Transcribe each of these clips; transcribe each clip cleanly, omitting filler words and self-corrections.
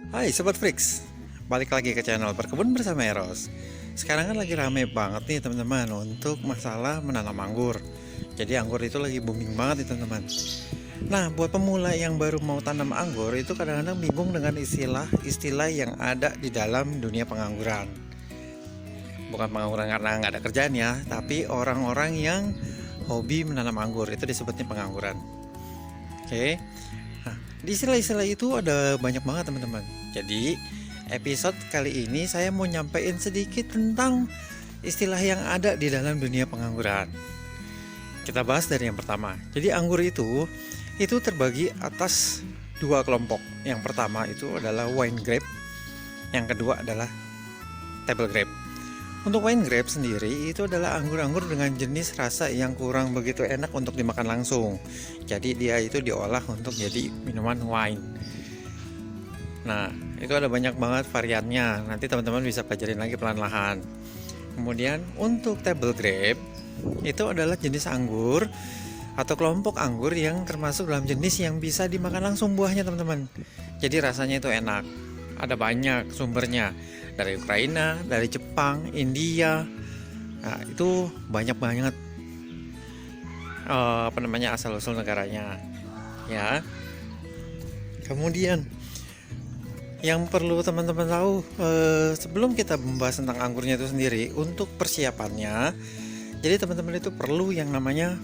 Hai Sobat Freaks, balik lagi ke channel Berkebun Bersama Eros. Sekarang kan lagi rame banget nih teman-teman untuk masalah menanam anggur. Jadi anggur itu lagi booming banget nih teman-teman. Nah, buat pemula yang baru mau tanam anggur itu kadang-kadang bingung dengan istilah-istilah yang ada di dalam dunia pengangguran. Bukan pengangguran karena nggak ada kerjaan ya, tapi orang-orang yang hobi menanam anggur itu disebutnya pengangguran. Oke. Nah, di istilah-istilah itu ada banyak banget teman-teman. Jadi episode kali ini saya mau nyampein sedikit tentang istilah yang ada di dalam dunia pengangguran. Kita bahas dari yang pertama. Jadi anggur itu terbagi atas dua kelompok. Yang pertama itu adalah wine grape, yang kedua adalah table grape. Untuk wine grape sendiri itu adalah anggur-anggur dengan jenis rasa yang kurang begitu enak untuk dimakan langsung. Jadi dia itu diolah untuk jadi minuman wine. Nah, itu ada banyak banget variannya. Nanti teman-teman bisa pelajarin lagi pelan-lahan. Kemudian untuk table grape itu adalah jenis anggur atau kelompok anggur yang termasuk dalam jenis yang bisa dimakan langsung buahnya teman-teman. Jadi rasanya itu enak. Ada banyak sumbernya. Dari Ukraina, dari Jepang, India. Nah, itu banyak banget asal-usul negaranya. Ya. Kemudian yang perlu teman-teman tahu sebelum kita membahas tentang anggurnya itu sendiri, untuk persiapannya, jadi teman-teman itu perlu yang namanya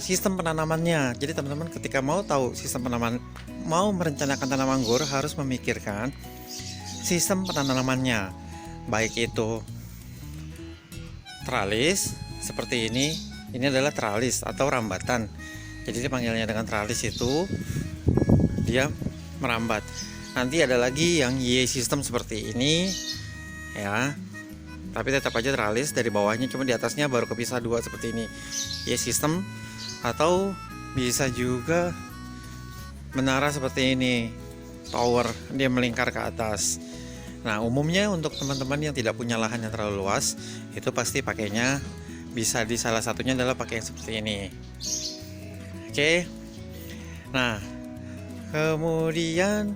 sistem penanamannya. Jadi teman-teman ketika mau tahu sistem penanaman, mau merencanakan tanam anggur harus memikirkan sistem penanamannya, baik itu tralis seperti ini adalah tralis atau rambatan. Jadi dipanggilnya dengan tralis itu dia merambat. Nanti ada lagi yang Y system seperti ini ya, tapi tetap aja tralis dari bawahnya, cuma di atasnya baru kepisah dua seperti ini, Y system. Atau bisa juga menara seperti ini, tower, dia melingkar ke atas. Nah, umumnya untuk teman-teman yang tidak punya lahan yang terlalu luas, itu pasti pakainya bisa di salah satunya adalah pakai yang seperti ini. Oke. Nah, kemudian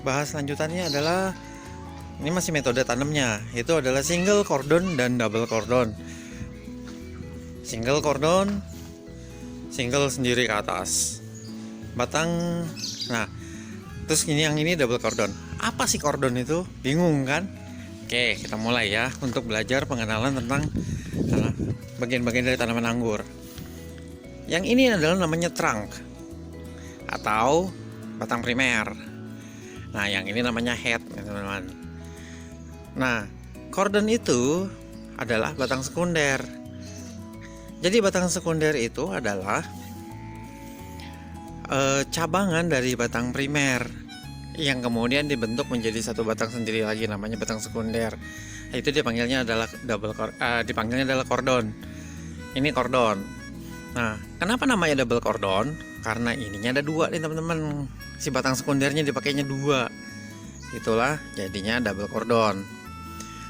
bahas lanjutannya adalah ini masih metode tanamnya, itu adalah single cordon dan double cordon. Single cordon, single sendiri ke atas batang. Nah, terus yang ini double cordon. Apa sih cordon itu? Bingung kan? Oke, kita mulai ya untuk belajar pengenalan tentang bagian-bagian dari tanaman anggur. Yang ini adalah namanya trunk atau batang primer. Nah, yang ini namanya head, teman-teman. Nah, cordon itu adalah batang sekunder. Jadi batang sekunder itu adalah cabangan dari batang primer yang kemudian dibentuk menjadi satu batang sendiri lagi, namanya batang sekunder. Itu dipanggilnya adalah cordon. Ini cordon. Nah, kenapa namanya double cordon? Karena ininya ada dua nih teman-teman. Si batang sekundernya dipakainya dua. Itulah jadinya double cordon.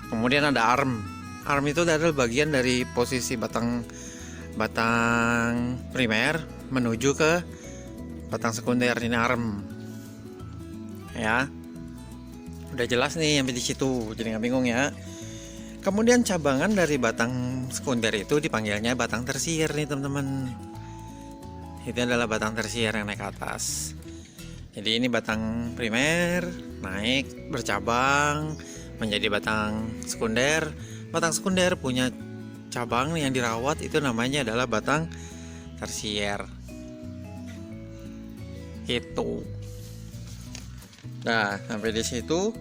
Kemudian ada arm. Arm itu adalah bagian dari posisi batang primer menuju ke batang sekunder, ini arm. Ya. Udah jelas nih sampai di situ, jadi nggak bingung ya. Kemudian cabangan dari batang sekunder itu dipanggilnya batang tersier nih teman-teman. Itu adalah batang tersier yang naik ke atas. Jadi ini batang primer naik bercabang menjadi batang sekunder. Batang sekunder punya cabang yang dirawat, itu namanya adalah batang tersier. Gitu. Nah, sampai di situ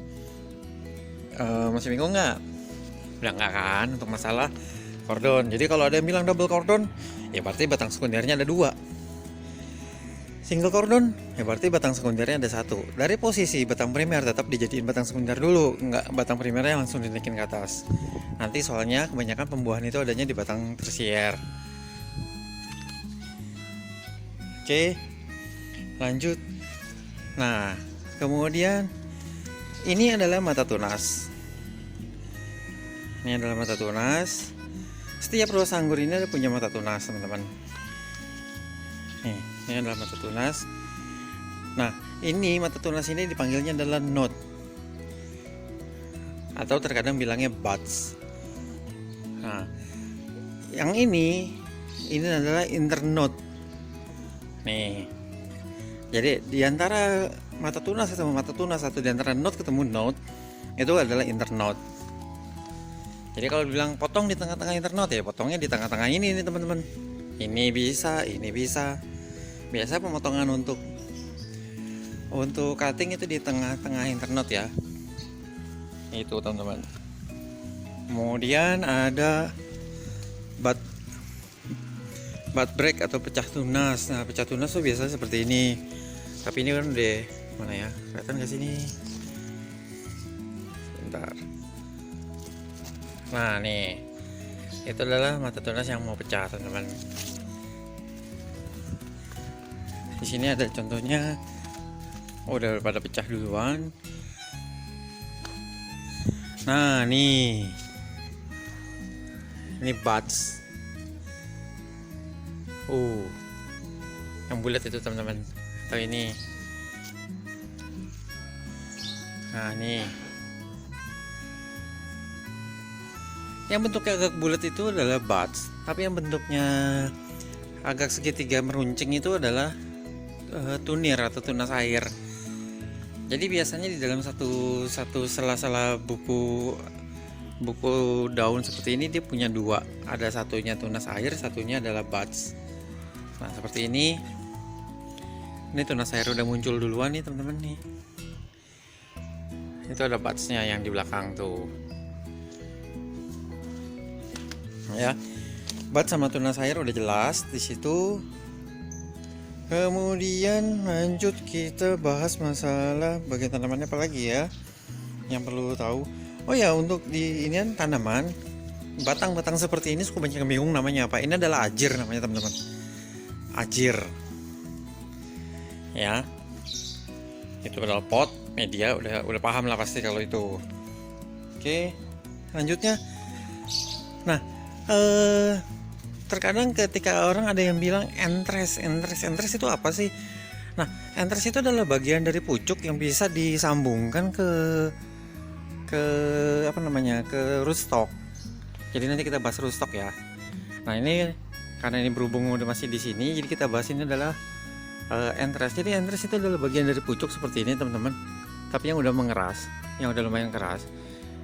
masih bingung nggak? Udah nggak kan untuk masalah cordon. Jadi kalau ada yang bilang double cordon, ya berarti batang sekundernya ada dua. Single cordon, ya berarti batang sekundernya ada satu. Dari posisi batang primer tetap dijadiin batang sekunder dulu, nggak batang primernya langsung dinaikin ke atas. Nanti soalnya kebanyakan pembuahan itu adanya di batang tersier. Oke, lanjut. Nah, kemudian ini adalah mata tunas. Ini adalah mata tunas. Setiap ruas anggur ini ada punya mata tunas, teman-teman. Nih, ini adalah mata tunas. Nah, Ini mata tunas ini dipanggilnya adalah node, atau terkadang bilangnya buds. Nah, yang ini adalah internode. Nih. Jadi di antara mata tunas ketemu mata tunas, atau di antara node ketemu node, itu adalah internode. Jadi kalau bilang potong di tengah-tengah internode, ya potongnya di tengah-tengah ini nih teman-teman. Ini bisa, ini bisa. Biasa pemotongan untuk cutting itu di tengah-tengah internode ya. Itu teman-teman. Kemudian ada butt break atau pecah tunas. Nah, pecah tunas tuh biasanya seperti ini. Tapi ini kan udah mana ya? Kelihatan nggak sini? Bentar. Nah, nih. Itu adalah mata tunas yang mau pecah, teman-teman. Di sini ada contohnya. Udah pada pecah duluan. Nah, nih. Ini buds. Yang bulat itu teman-teman. Atau ini. Nah, nih. Yang bentuknya agak bulat itu adalah buds. Tapi yang bentuknya agak segitiga meruncing itu adalah tunir atau tunas air. Jadi biasanya di dalam satu sela-sela buku daun seperti ini dia punya dua. Ada satunya tunas air, satunya adalah buds. Nah, seperti ini. Ini tunas air udah muncul duluan nih teman-teman nih. Itu ada budsnya yang di belakang tuh. Ya, buds sama tunas air udah jelas di situ. Kemudian lanjut kita bahas masalah bagian tanamannya apa lagi ya yang perlu tahu. Oh ya, untuk di inian tanaman batang-batang seperti ini suka banyak yang bingung namanya apa. Ini adalah ajir namanya teman-teman. Ajir. Ya. Itu adalah pot media, udah paham lah pasti kalau itu. Oke, lanjutnya. Nah, terkadang ketika orang ada yang bilang entres itu apa sih? Nah, entres itu adalah bagian dari pucuk yang bisa disambungkan ke apa namanya, ke rootstock. Jadi nanti kita bahas rootstock ya. Nah, ini karena ini berhubung udah masih di sini, jadi kita bahas ini adalah entres. Jadi entres itu adalah bagian dari pucuk seperti ini teman-teman, tapi yang udah mengeras, yang udah lumayan keras,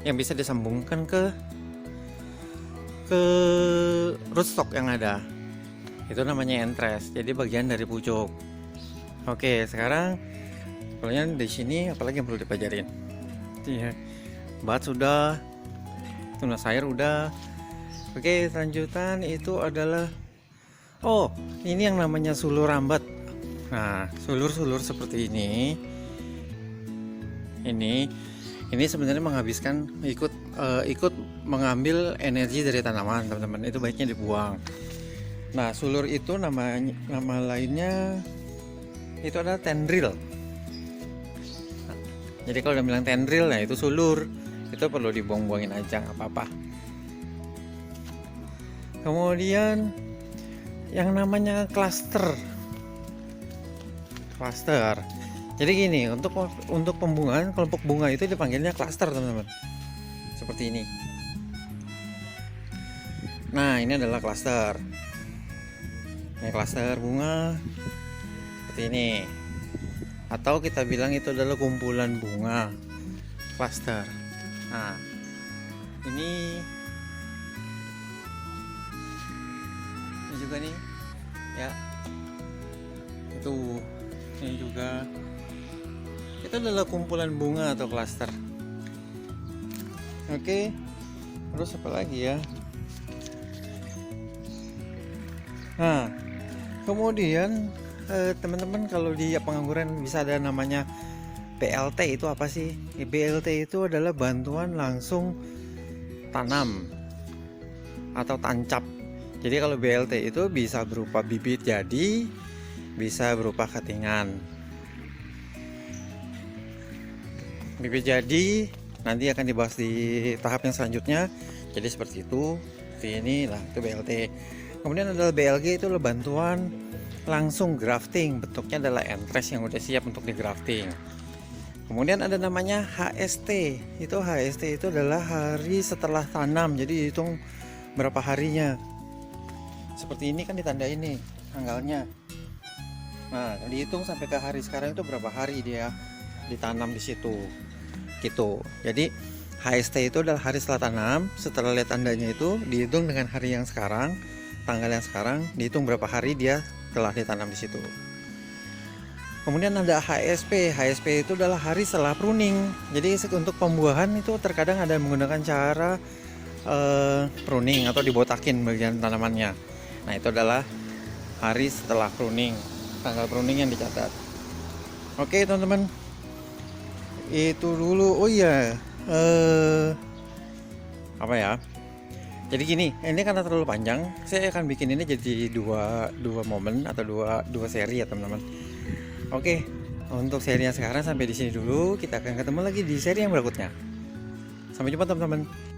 yang bisa disambungkan ke rootstock yang ada. Itu namanya entres. Jadi bagian dari pucuk. Oke, sekarang kalian di sini apalagi yang perlu dipelajarin? Iya. Buds sudah, tunas air udah. Oke, lanjutan itu adalah ini yang namanya sulur rambat. Nah, sulur-sulur seperti ini. Ini sebenarnya menghabiskan ikut mengambil energi dari tanaman, teman-teman. Itu baiknya dibuang. Nah, sulur itu nama lainnya itu adalah tendril. Nah, jadi kalau udah bilang tendril, nah itu sulur. Itu perlu dibuang-buangin aja, nggak apa-apa. Kemudian yang namanya cluster. Jadi gini, untuk pembungaan kelompok bunga itu dipanggilnya cluster, teman-teman. Seperti ini. Nah, ini adalah cluster. Ini cluster bunga seperti ini. Atau kita bilang itu adalah kumpulan bunga. Cluster. Nah, ini juga nih. Ya. Ini juga. Itu adalah kumpulan bunga atau cluster. Oke. Terus apa lagi ya? Nah, kemudian teman-teman kalau di pengangguran bisa ada namanya BLT. Itu apa sih? BLT itu adalah bantuan langsung tanam atau tancap. Jadi kalau BLT itu bisa berupa bibit jadi, bisa berupa cuttingan. Bibit jadi nanti akan dibahas di tahap yang selanjutnya. Jadi seperti itu. Seperti ini lah, itu BLT. Kemudian adalah BLG, itu adalah bantuan langsung grafting, bentuknya adalah entres yang udah siap untuk di grafting. Kemudian ada namanya HST, itu adalah hari setelah tanam, jadi dihitung berapa harinya. Seperti ini kan ditanda ini tanggalnya. Nah, dihitung sampai ke hari sekarang itu berapa hari dia ditanam di situ. Gitu. Jadi HST itu adalah hari setelah tanam, setelah lihat tandanya itu dihitung dengan hari yang sekarang, tanggal yang sekarang, dihitung berapa hari dia telah ditanam di situ. Kemudian ada HSP itu adalah hari setelah pruning. Jadi untuk pembuahan itu terkadang ada menggunakan cara pruning atau dibotakin bagian tanamannya. Nah, itu adalah hari setelah pruning, tanggal pruning yang dicatat. Oke teman-teman, itu dulu. Oh iya, apa ya, jadi gini, ini karena terlalu panjang, saya akan bikin ini jadi dua momen atau dua seri ya teman-teman. Oke, untuk seri yang sekarang sampai di sini dulu. Kita akan ketemu lagi di seri yang berikutnya. Sampai jumpa teman-teman.